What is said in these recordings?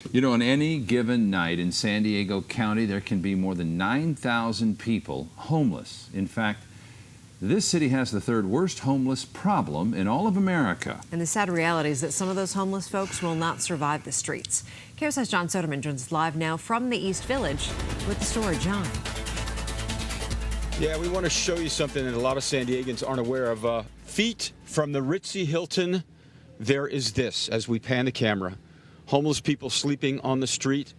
You know, on any given night in San Diego County, there can be more than 9,000 people homeless. In fact, this city has the third worst homeless problem in all of America. And the sad reality is that some of those homeless folks will not survive the streets. KOSI's John Soderman joins us live now from the East Village with the story. John. Yeah, we want to show you something that a lot of San Diegans aren't aware of. Feet from the ritzy Hilton, there is this as we pan the camera. Homeless people sleeping on the street.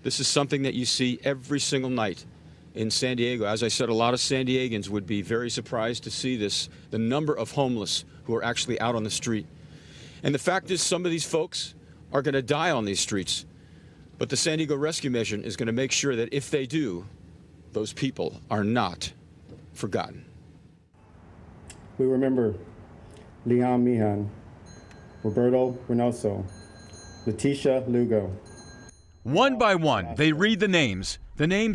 This is something that you see every single night in San Diego. As I said, a lot of San Diegans would be very surprised to see this, the number of homeless who are actually out on the street. And the fact is, some of these folks are going to die on these streets. But the San Diego Rescue Mission is going to make sure that if they do, those people are not forgotten. We remember Leon Meehan, Roberto Reynoso, Leticia Lugo. One by one, they read the names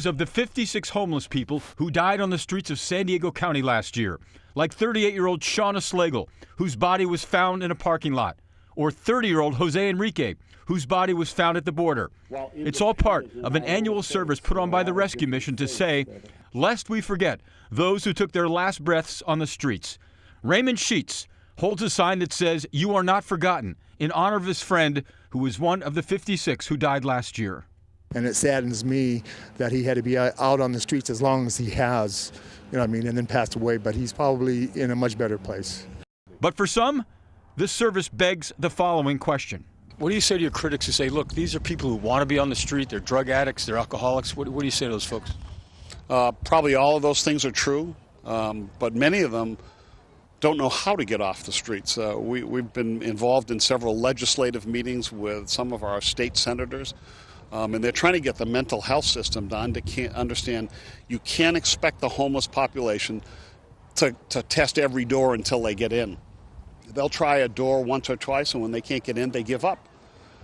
of the 56 homeless people who died on the streets of San Diego County last year, like 38-year-old Shauna Slagle, whose body was found in a parking lot, or 30-year-old Jose Enrique, whose body was found at the border. It's all part of an annual service put on by the Rescue Mission to say, lest we forget those who took their last breaths on the streets. Raymond Sheets holds a sign that says, "You are not forgotten," in honor of his friend who was one of the 56 who died last year. And it saddens me that he had to be out on the streets as long as he has, you know what I mean, and then passed away, but he's probably in a much better place. But for some, this service begs the following question. What do you say to your critics who say, look, these are people who want to be on the street, they're drug addicts, they're alcoholics? What do you say to those folks? Probably all of those things are true, but many of them don't know how to get off the streets. We've been involved in several legislative meetings with some of our state senators, and they're trying to get the mental health system to understand you can't expect the homeless population to test every door until they get in. They'll try a door once or twice, and when they can't get in, they give up.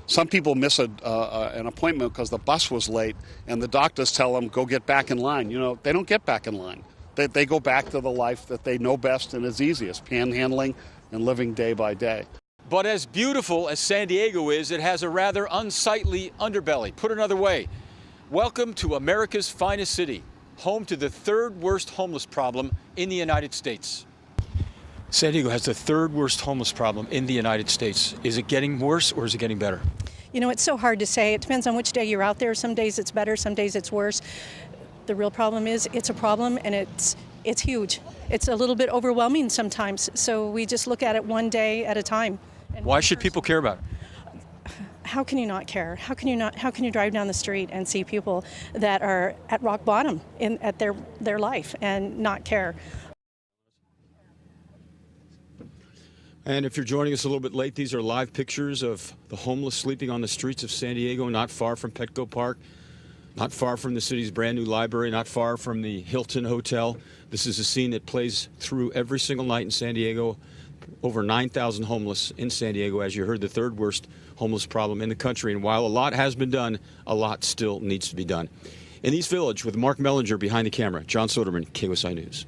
Some people miss an appointment because the bus was late, and the doctors tell them, go get back in line. You know, they don't get back in line. They go back to the life that they know best and is easiest, panhandling and living day by day. But as beautiful as San Diego is, it has a rather unsightly underbelly. Put another way, welcome to America's finest city, home to the third worst homeless problem in the United States. San Diego has the third worst homeless problem in the United States. Is it getting worse or is it getting better? You know, it's so hard to say. It depends on which day you're out there. Some days it's better, some days it's worse. The real problem is it's a problem, and it's huge. It's a little bit overwhelming sometimes, so we just look at it one day at a time. Why should people care about it? How can you not care? How can you drive down the street and see people that are at rock bottom at their life and not care? And if you're joining us a little bit late, these are live pictures of the homeless sleeping on the streets of San Diego, not far from Petco Park, not far from the city's brand new library, not far from the Hilton Hotel. This is a scene that plays through every single night in San Diego. Over 9,000 homeless in San Diego, as you heard, the third worst homeless problem in the country. And while a lot has been done, a lot still needs to be done. In East Village with Mark Mellinger behind the camera, John Soderman, KOSI News.